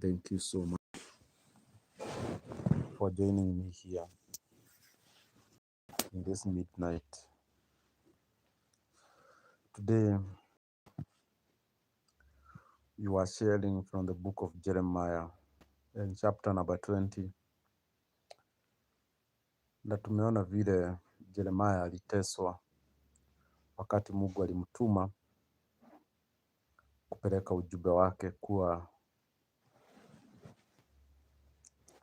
Thank you so much for joining me here in this midnight. Today, you are sharing from the book of Jeremiah in chapter number 20. Na tumeona vile Jeremiah aliteswa wakati Mungu alimtuma kupeleka ujumbe wake kuwa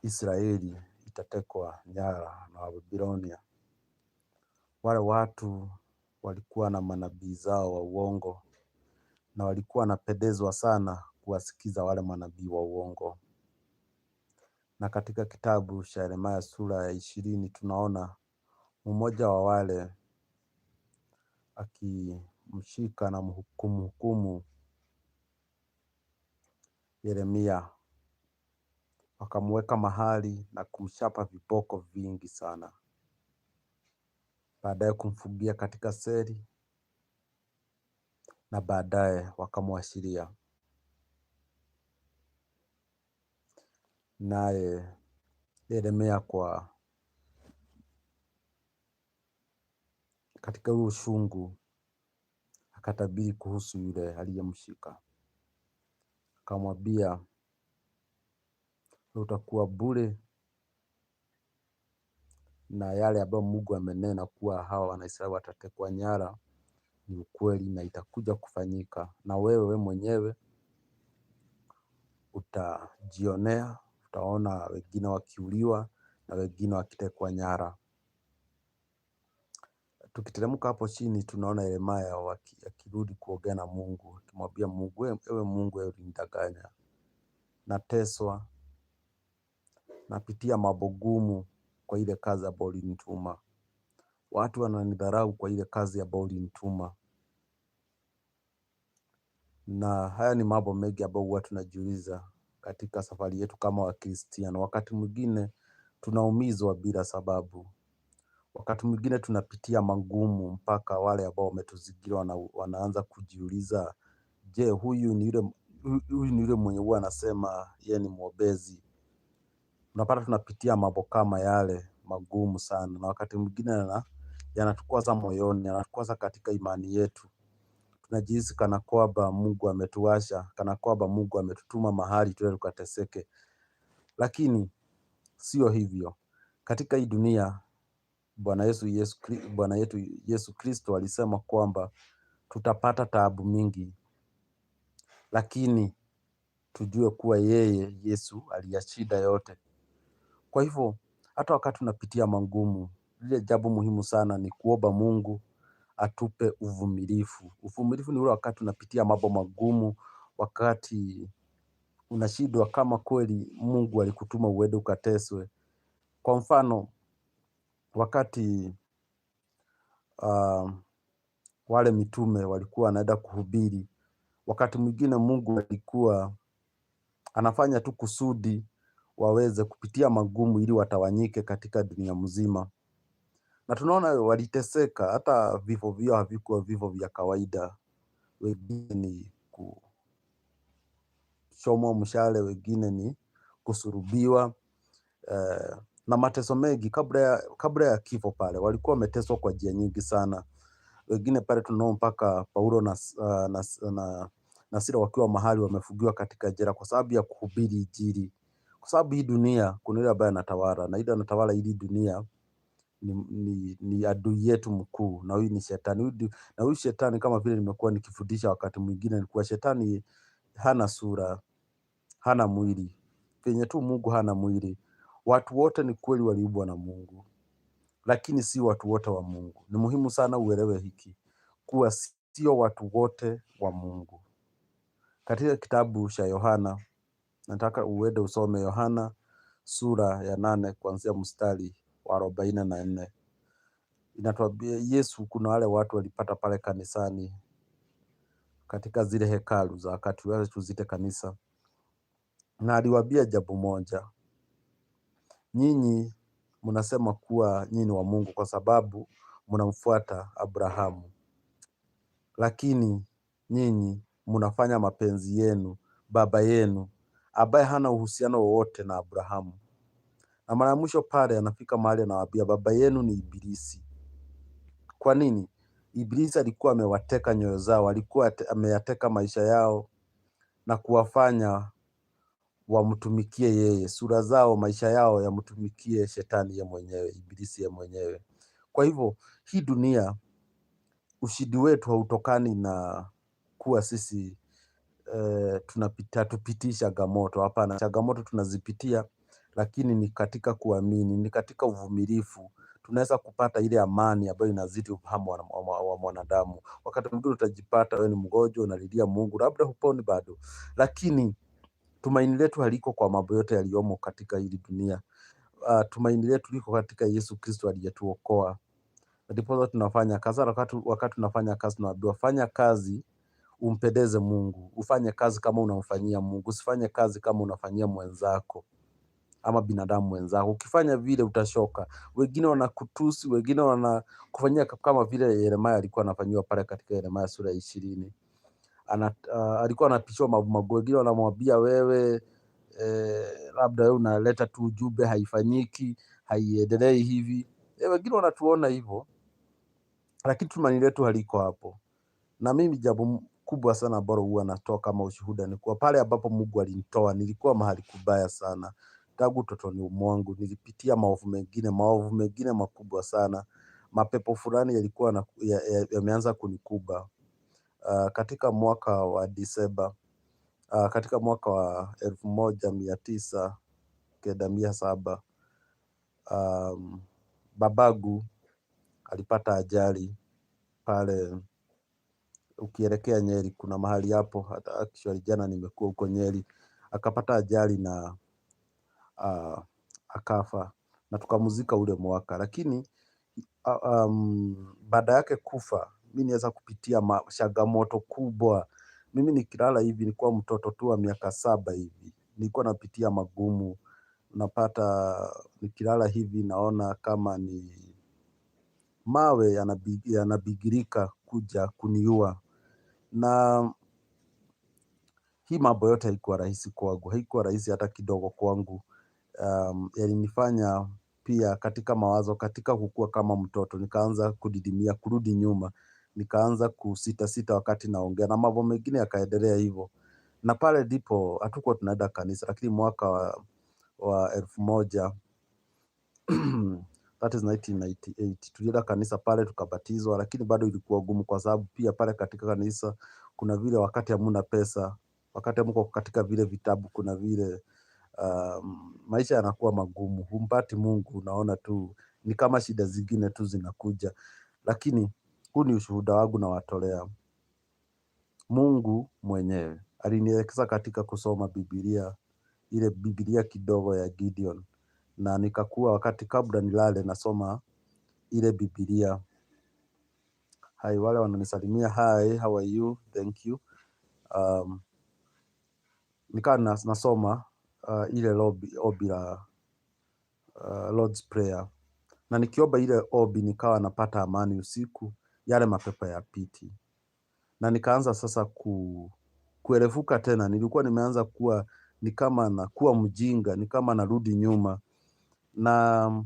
Israeli itatekwa nyara na Wababilonia. Wale watu walikuwa na manabii zao wa uongo na walikuwa wanapendezwa sana kuwasikiza wale manabii wa uongo. Na katika kitabu cha Yeremia sura ya 20 tunaona mmoja wa wale akimshika na kumhukumu Yeremia, wakamweka mahali na kumchapa viboko vingi sana. Baadaye kumfungia katika seli na baadaye wakamwashiria. Naye Yeremia katika huo ushungu akatabiri kuhusu yule aliyemshika. Akamwambia, utakuwa bure, na yale ambayo Mungu amenena kuwa hawa Wanaisraeli watatekwa nyara ni ukweli na itakuja kufanyika, na wewe mwenyewe utajionea, utaona wengine wakiuliwa na wengine wakitekwa nyara. Tukiteremka hapo chini tunaona Yeremia akirudi kuongea na Mungu, akimwambia Mungu, ewe Mungu, wewe ulinidanganya. Nateswa, napitia mambo gumu kwa ile kazi ambayo ulinituma. Watu wananidharau kwa ile kazi ambayo ulinituma. Na haya ni mambo mengi ambayo huwa tunajiuliza katika safari yetu kama Wakristiano. Wakati mwingine tunaumizwa bila sababu. Wakati mwingine tunapitia magumu mpaka wale ambao wametuzingira wanaanza kujiuliza, je, huyu ni yule mwenye huwa anasema yeye ni mwombezi? Unapata tunapitia mambo kama yale magumu sana, na wakati mwingine yanatukwaza moyoni, yanatukwaza katika imani yetu. Tunajihisi kana kwamba Mungu ametuacha, kana kwamba Mungu ametutuma mahali tuende tukateseke. Lakini sio hivyo. Katika hii dunia Bwana yetu Yesu Kristo alisema kwamba tutapata taabu mingi, lakini tujue kuwa yeye Yesu aliyashinda yote. Kwa hivyo hata wakati tunapitia magumu, lile jambo muhimu sana ni kuomba Mungu atupe uvumilivu. Uvumilivu ni ule wakati tunapitia mambo magumu, wakati unashindwa kama kweli Mungu alikutuma uende ukateswe. Kwa mfano, wakati wale mitume walikuwa wanaenda kuhubiri, wakati mwingine Mungu alikuwa anafanya tu kusudi waweze kupitia magumu ili watawanyike katika dunia mzima. Na tunaona waliteseka, hata vifo vyao havikuwa vifo vya kawaida. Wengine ni kuchomwa mshale, wengine ni kusurubiwa, na mateso mengi. Kabla ya kifo pale walikuwa wameteswa kwa njia nyingi sana. Wengine pale tunaona mpaka Paulo na Sila wakiwa mahali wamefungiwa katika jela kwa sababu ya kuhubiri Injili. Kwa sababu hii dunia kuna yule ambaye anatawala, na ile anatawala hii dunia ni adui yetu mkuu, na huyu ni shetani. Na huyu shetani, kama vile nimekuwa nikifundisha wakati mwingine, ni kuwa shetani hana sura, hana mwili. Penye tu Mungu hana mwili. Watu wote ni kweli waliumbwa na Mungu, lakini si watu wote wa Mungu. Ni muhimu sana uelewe hiki, kuwa sio watu wote wa Mungu. Katika kitabu cha Yohana, nataka uende usome Yohana sura ya 8 kuanzia mstari wa 44. Inatuambia Yesu, kuna wale watu walipata pale kanisani, katika zile hekalu za wakati wale tuzite kanisa, na aliwaambia jambo moja: nyinyi mnasema kuwa nyinyi wa Mungu kwa sababu mnamfuata Abrahamu, lakini nyinyi mnafanya mapenzi yenu baba yenu ambaye hana uhusiano wowote na Abrahamu. Na mara ya mwisho pale anafika mahali anawaambia baba yenu ni Ibilisi. Kwa nini? Ibilisi alikuwa amewateka nyoyo zao, alikuwa ameyateka maisha yao na kuwafanya wamtumikie yeye, sura zao, maisha yao yamtumikie shetani ye mwenyewe, Ibilisi ye mwenyewe. Kwa hivyo hii dunia, ushindi wetu hautokani na kuwa sisi tupitii changamoto. Hapana, changamoto tunazipitia, lakini ni katika kuamini, ni katika uvumilivu tunaweza kupata ile amani ambayo inazidi ufahamu wa mwanadamu. Wakati mwingine utajipata wewe ni mgonjwa, unalilia Mungu, labda huponi bado, lakini tumaini letu haliko kwa mambo yote yaliyomo katika hili dunia. Tumaini letu liko katika Yesu Kristo aliyetuokoa. Ndipo tunafanya kazi. Wakati tunafanya kazi tunaambiwa fanya kazi umpendeze Mungu. Ufanye kazi kama unamfanyia Mungu. Usifanye kazi kama unafanyia mwenzako ama binadamu mwenzako. Ukifanya vile utashoka. Wengine wanakutusi, wengine wanakufanyia kama vile Yeremia alikuwa anafanyiwa pale katika Yeremia sura ya 20. Alikuwa anapishwa mambo, wengine wanamwambia wewe labda wewe unaleta tu ujumbe, haifanyiki, haiendelei hivi. Wengine wanatuona hivyo, lakini tumaini letu haliko hapo. Na mimi jambo kubwa sana ambalo huwa natoa kama ushuhuda ni kwa pale ambapo Mungu alinitoa, nilikuwa mahali kubaya sana. Tangu utotoni mwangu nilipitia maovu mengine makubwa sana. Mapepo fulani yalikuwa yameanza kunikuba. Katika mwaka wa Disemba, katika mwaka wa 1997, babangu alipata ajali pale ukielekea Nyeri. Kuna mahali hapo, hata actually jana nimekuwa huko Nyeri. Akapata ajali na akafa na tukamzika ule mwaka. Lakini baada yake kufa, mimi niweza kupitia changamoto kubwa. Mimi nikilala hivi, nilikuwa mtoto tu wa miaka 7 hivi, nilikuwa napitia magumu. Unapata nikilala hivi naona kama ni mawe yanabigirika kuja kuniua. Na hii mambo yote haikuwa rahisi kwangu, haikuwa rahisi hata kidogo kwangu. Yalinifanya pia katika mawazo, katika kukua kama mtoto, nikaanza kudidimia, kurudi nyuma, nikaanza kusita wakati naongea, na mambo mengine yakaendelea hivyo. Na pale ndipo hatukuwa tunaenda kanisa, lakini mwaka wa 1000 that is 1998 tulienda kanisa pale tukabatizwa, lakini bado ilikuwa gumu kwa sababu pia pale katika kanisa kuna vile wakati hamuna pesa, wakati mko katika vile vitabu, kuna vile maisha yanakuwa magumu, humpati Mungu, unaona tu ni kama shida zingine tu zinakuja. Lakini huu ni ushuhuda wangu nawatolea. Mungu mwenyewe alinielekeza katika kusoma Biblia, ile Biblia kidogo ya Gideon, na nikakuwa wakati kabla nilale nasoma ile Biblia. Hai, wale wananisalimia, hi, how are you, thank you. Nikawa nasoma ile ombi la Lord's Prayer, na nikiomba ile ombi nikawa napata amani usiku, yale mapepo ya piti. Na nikaanza sasa kuerefuka tena. Nilikuwa nimeanza kuwa ni kama nakuwa mjinga, ni kama narudi nyuma. Na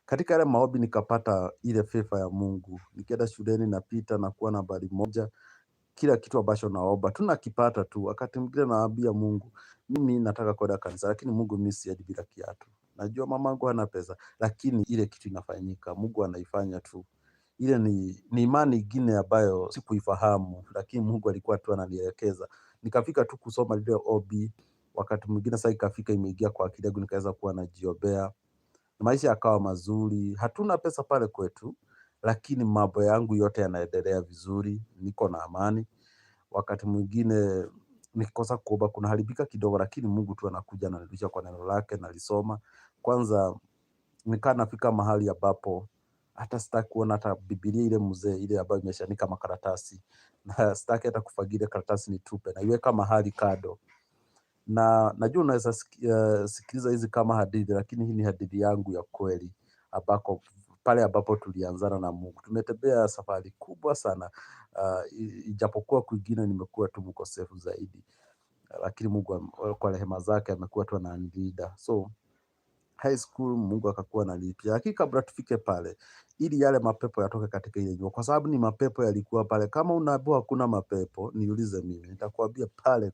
katika yale maombi nikapata ile favor ya Mungu. Nikienda shuleni napita na kuwa nambari 1. Kila kitu ambacho naomba tunakipata tu. Wakati mwingine naambia Mungu, mimi nataka kwenda kanisa, lakini Mungu mimi siendi bila kiatu. Najua mamangu hana pesa, lakini ile kitu inafanyika, Mungu anaifanya tu. Ile ni imani ingine ambayo sikuifahamu, lakini Mungu alikuwa tu ananielekeza. Nikafika tu kusoma ile ombi, wakati mwingine saa ikafika imeingia kwa akili yangu, nikaweza kuwa najiombea. Maisha yakawa mazuri, hatuna pesa pale kwetu, lakini mambo yangu yote yanaendelea vizuri, niko na amani. Wakati mwingine nikikosa kuomba kunaharibika kidogo, lakini Mungu tu anakuja ananirudisha kwa neno lake, nalisoma. Kwanza nikaa nafika mahali ambapo hata sitaki kuona hata Biblia ile mzee ile ambayo imeshaandika makaratasi, na sitaki hata kufagia karatasi nitupe, naiweka mahali kando. Na najua unaweza sikiliza hizi kama hadithi, lakini hii ni hadithi yangu ya kweli, ambako pale ambapo tulianzana na Mungu. Tumetembea safari kubwa sana, ijapokuwa kwingine nimekuwa tu mkosefu zaidi. lakini Mungu kwa rehema zake amekuwa tu ananilinda. So high school Mungu akakuwa ananilipia, lakini kabla tufike pale, ili yale mapepo yatoke katika ile nyumba, kwa sababu ni mapepo yalikuwa pale. Kama unaambiwa hakuna mapepo, niulize mimi, nitakwambia pale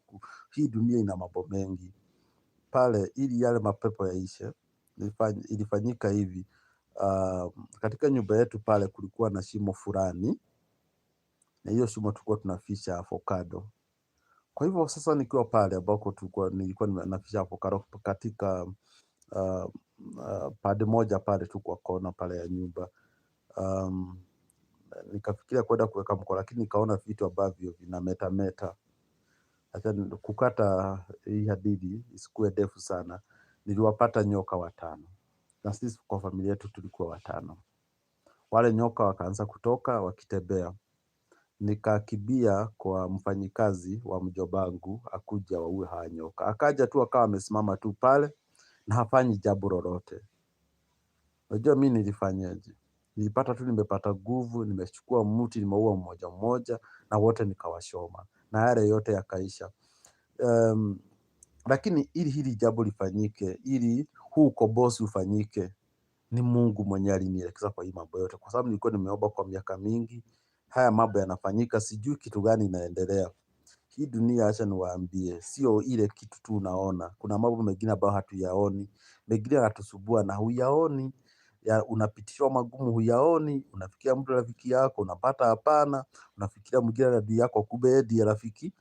hii dunia ina mambo mengi pale. Ili yale mapepo yaishe, ilifanyika hivi. Katika nyumba yetu pale kulikuwa na shimo fulani, na hiyo shimo tulikuwa tunafisha avocado. Kwa hivyo sasa nikiwa pale ambako nilikuwa nafisha avocado katika pande moja pale tu kwa kona pale ya nyumba. Nikafikiria kwenda kuweka mkono, lakini nikaona vitu ambavyo vinametameta. Acha kukata hii hadithi isikuwe ndefu sana, niliwapata nyoka 5, na sisi kwa familia yetu tulikuwa 5. Wale nyoka wakaanza kutoka wakitembea. Nikakimbia kwa mfanyikazi wa mjomba wangu akuja waue hawa nyoka. Akaja tu akawa amesimama tu pale na hafanyi jambo lolote. Unajua mimi nilifanyaje? Nilipata tu nimepata nguvu, nimechukua mti nimeua mmoja mmoja na wote nikawashoma na yale yote yakaisha. Lakini ili hili jambo lifanyike, ili huu ukombozi ufanyike, ni Mungu mwenyewe alinielekeza kwa hii mambo yote, kwa sababu nilikuwa nimeomba kwa miaka mingi. Haya mambo yanafanyika, sijui kitu gani inaendelea. Hii dunia acha niwaambie, sio ile kitu tu unaona. Kuna mambo mengine ambayo hatuyaoni, mengine yanatusubua na huyaoni. Unapitishwa magumu huyaoni, unafikiria mtu rafiki yako, unapata hapana, unafikiria mwingine adui yako, kumbe ndiye rafiki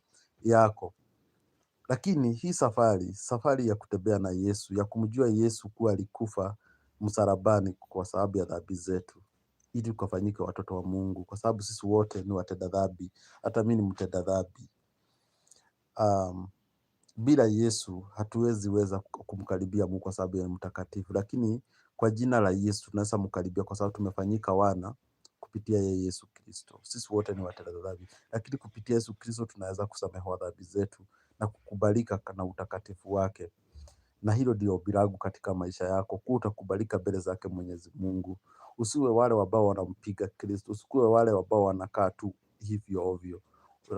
yako. Lakini hii safari ya kutembea na Yesu, ya kumjua Yesu kuwa alikufa msalabani kwa sababu ya dhambi zetu, ili tukafanyike watoto wa Mungu, kwa sababu sisi wote ni watenda dhambi. Hata mimi ni mtenda dhambi. Bila Yesu hatuwezi weza kumkaribia Mungu kwa sababu ya mtakatifu, lakini kwa jina la Yesu tunaweza mkaribia kwa sababu tumefanyika wana kupitia yeye Yesu Kristo. Sisi wote ni watenda dhambi, lakini kupitia Yesu Kristo tunaweza kusamehewa dhambi zetu na kukubalika na utakatifu wake. Na hilo ndio ombi langu katika maisha yako, kuwa utakubalika mbele zake Mwenyezi Mungu. Usiwe wale ambao wanampiga Kristo, usikuwe wale ambao wanakaa tu hivyo ovyo,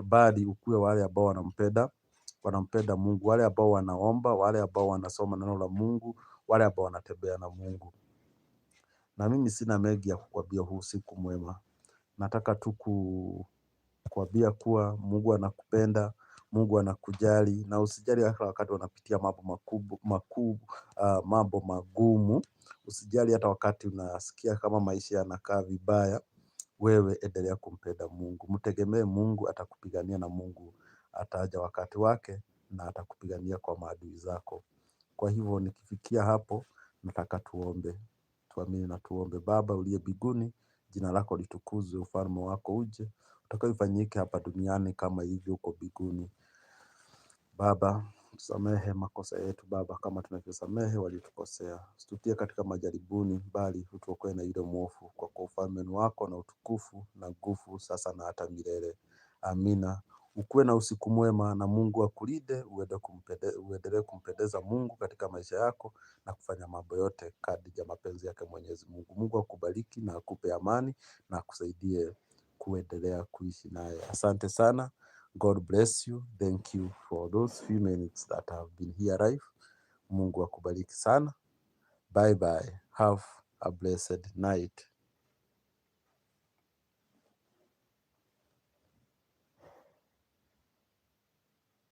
bali ukuwe wale ambao wanampenda Mungu, wale ambao wanaomba, wale ambao wanasoma neno la Mungu, wale ambao wanatembea na Mungu. Na mimi sina mengi ya kukwambia huu usiku mwema. Nataka tu kukwambia kuwa Mungu anakupenda, Mungu anakujali, na usijali hata wakati wanapitia mambo magumu. Usijali hata wakati unasikia kama maisha yanakaa vibaya. Wewe endelea kumpenda Mungu, mtegemee Mungu, atakupigania na Mungu ataja wakati wake na atakupigania kwa maadui zako. Kwa hivyo nikifikia hapo, nataka tuombe. Tuamini na tuombe. Baba uliye mbinguni, jina lako litukuzwe, ufalme wako uje, utakalo lifanyike hapa duniani kama ilivyo huko mbinguni. Baba, tusamehe makosa yetu Baba, kama tunavyosamehe waliotukosea. Usitutie katika majaribuni, bali utuokoe na yule mwovu, kwa kuwa ufalme ni wako na utukufu na nguvu sasa na hata milele. Amina. Ukuwe na usiku mwema na Mungu akulinde, uendelee kumpendeza Mungu katika maisha yako na kufanya mambo yote kadri ya mapenzi yake Mwenyezi Mungu. Mungu akubariki na akupe amani na akusaidie kuendelea kuishi naye. Asante sana. God bless you. Thank you for those few minutes that have been here live. Mungu akubariki sana. Bye bye. Have a blessed night.